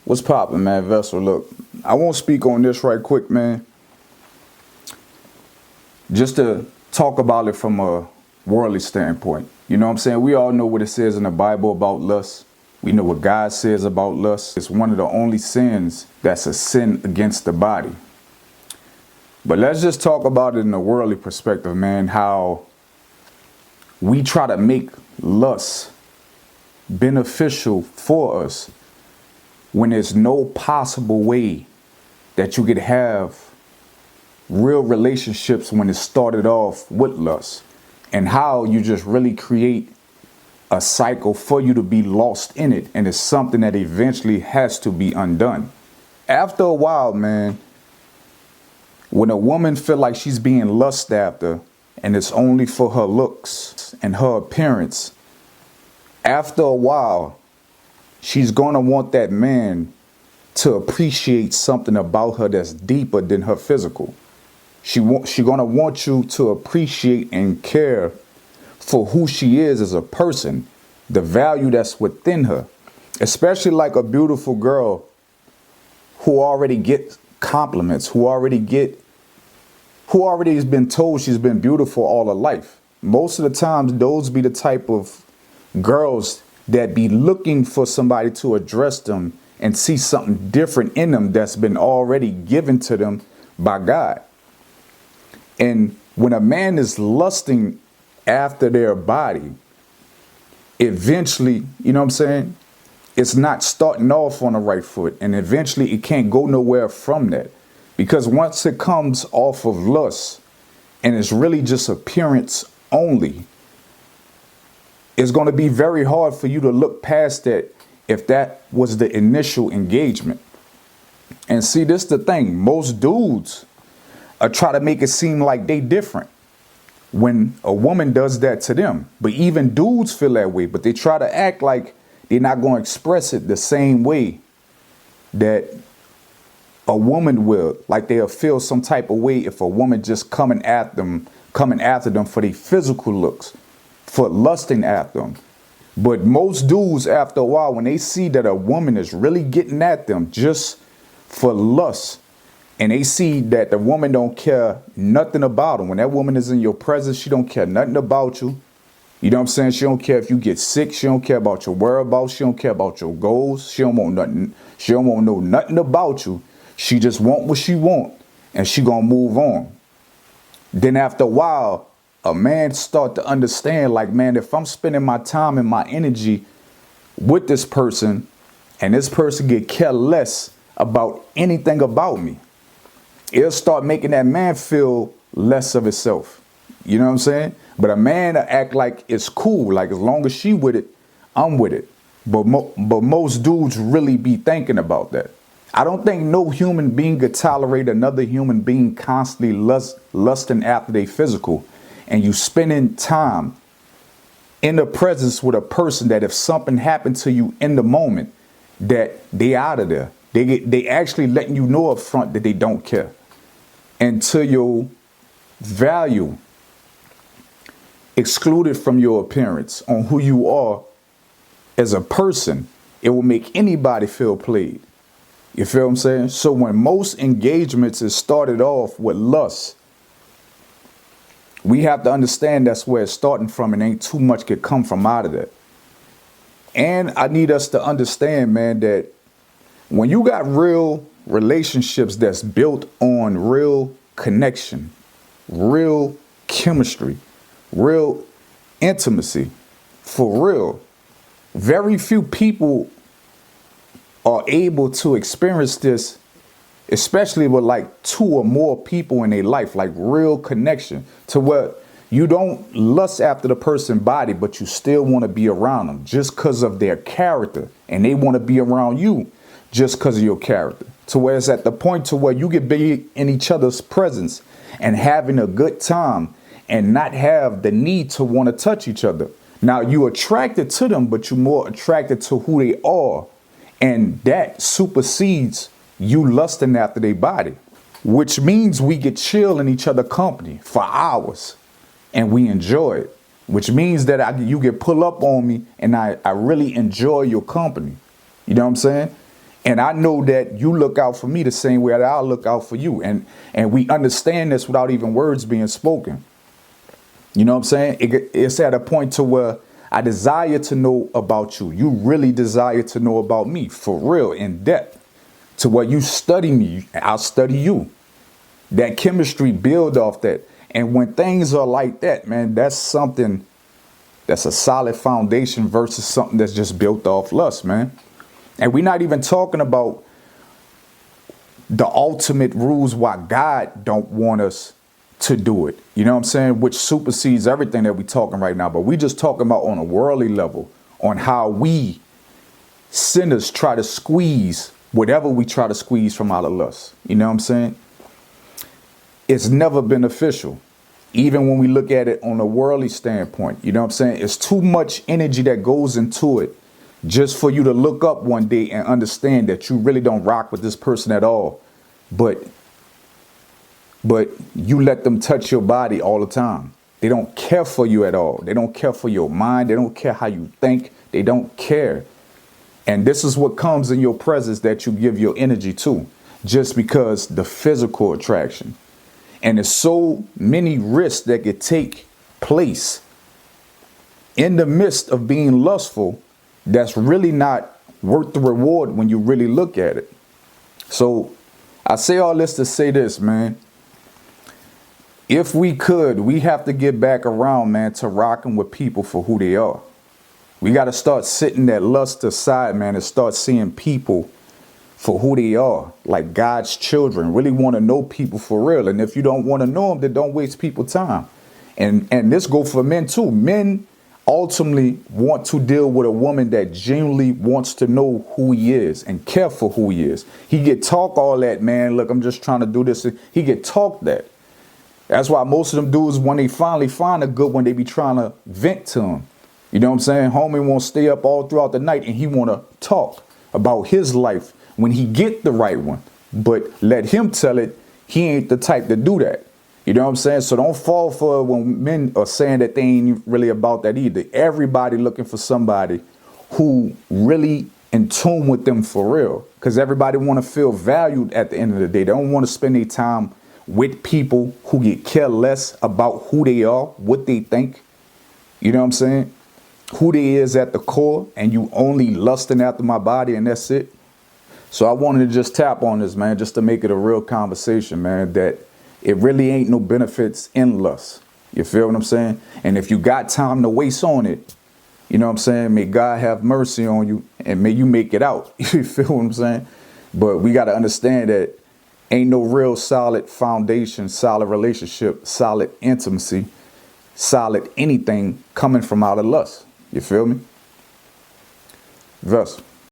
What's poppin', man? Vessel, look, I won't speak on this right quick, man. Just to talk about it from a worldly standpoint. You know what I'm saying? We all know what it says in the Bible about lust. We know what God says about lust. It's one of the only sins that's a sin against the body. But let's just talk about it in a worldly perspective, man, how we try to make lust beneficial for us when there's no possible way that you could have real relationships when it started off with lust, and how you just really create a cycle for you to be lost in it, and it's something that eventually has to be undone. After a while, man, when a woman feel like she's being lusted after and it's only for her looks and her appearance, after a while she's gonna want that man to appreciate something about her that's deeper than her physical. She gonna want you to appreciate and care for who she is as a person, the value that's within her. Especially like a beautiful girl who already gets compliments, who already has been told she's been beautiful all her life. Most of the times, those be the type of girls that be looking for somebody to address them and see something different in them that's been already given to them by God. And when a man is lusting after their body, eventually, you know what I'm saying, it's not starting off on the right foot, and eventually it can't go nowhere from that. Because once it comes off of lust and it's really just appearance only, it's going to be very hard for you to look past that if that was the initial engagement. And see, this is the thing. Most dudes try to make it seem like they different when a woman does that to them. But even dudes feel that way, but they try to act like they're not going to express it the same way that a woman will. Like they'll feel some type of way if a woman just coming after them for their physical looks, for lusting after them. But most dudes, after a while, when they see that a woman is really getting at them just for lust, and they see that the woman don't care nothing about them, when that woman is in your presence, she don't care nothing about you. You know what I'm saying? She don't care if you get sick. She don't care about your whereabouts. She don't care about your goals. She don't want nothing. She don't want to know nothing about you. She just want what she want, and she gonna move on. Then after a while, a man start to understand, like, man, if I'm spending my time and my energy with this person, and this person get care less about anything about me, it'll start making that man feel less of himself. You know what I'm saying? But a man act like it's cool, like as long as she with it, I'm with it. But most dudes really be thinking about that. I don't think no human being could tolerate another human being constantly lusting after their physical, and you spending time in the presence with a person that if something happened to you in the moment, that they out of there. They actually letting you know up front that they don't care. And to your value excluded from your appearance on who you are as a person, it will make anybody feel played. You feel what I'm saying? So when most engagements is started off with lust, we have to understand that's where it's starting from, and ain't too much could come from out of that. And I need us to understand, man, that when you got real relationships that's built on real connection, real chemistry, real intimacy, for real, very few people are able to experience this, especially with like two or more people in their life, like real connection, to where you don't lust after the person's body, but you still want to be around them just because of their character, and they want to be around you just because of your character. To where it's at the point to where you can be in each other's presence and having a good time and not have the need to want to touch each other. Now, you're attracted to them, but you're more attracted to who they are. And that supersedes you lusting after their body, which means we get chill in each other's company for hours and we enjoy it, which means that you get pull up on me and I really enjoy your company. You know what I'm saying? And I know that you look out for me the same way that I'll look out for you. And we understand this without even words being spoken. You know what I'm saying? It's at a point to where I desire to know about you. You really desire to know about me for real, in depth, to where you study me. I'll study you. That chemistry build off that. And when things are like that, man, that's something that's a solid foundation versus something that's just built off lust, man. And we're not even talking about the ultimate rules why God don't want us to do it. You know what I'm saying? Which supersedes everything that we're talking right now. But we just talking about on a worldly level, on how we sinners try to squeeze whatever we try to squeeze from out of lust. You know what I'm saying? It's never beneficial. Even when we look at it on a worldly standpoint, you know what I'm saying? It's too much energy that goes into it just for you to look up one day and understand that you really don't rock with this person at all. But you let them touch your body all the time. They don't care for you at all. They don't care for your mind. They don't care how you think. They don't care. And this is what comes in your presence that you give your energy to, just because the physical attraction. And there's so many risks that could take place in the midst of being lustful that's really not worth the reward when you really look at it. So I say all this to say this, man. If we could, we have to get back around, man, to rocking with people for who they are. We got to start sitting that lust aside, man, and start seeing people for who they are, like God's children. Really want to know people for real. And if you don't want to know them, then don't waste people's time. And this go for men too. Men ultimately want to deal with a woman that genuinely wants to know who he is and care for who he is. He get talk all that, man. Look, I'm just trying to do this. He get talk that. That's why most of them dudes, when they finally find a good one, they be trying to vent to him. You know what I'm saying? Homie won't stay up all throughout the night and he want to talk about his life when he get the right one. But let him tell it, he ain't the type to do that. You know what I'm saying? So don't fall for it when men are saying that they ain't really about that either. Everybody looking for somebody who really in tune with them for real. Because everybody want to feel valued at the end of the day. They don't want to spend their time with people who get care less about who they are, what they think. You know what I'm saying? Who they is at the core, and you only lusting after my body and that's it. So I wanted to just tap on this, man, just to make it a real conversation, man, that it really ain't no benefits in lust. You feel what I'm saying? And if you got time to waste on it, you know what I'm saying? May God have mercy on you and may you make it out. You feel what I'm saying? But we got to understand that ain't no real solid foundation, solid relationship, solid intimacy, solid anything coming from out of lust. You feel me? Thus.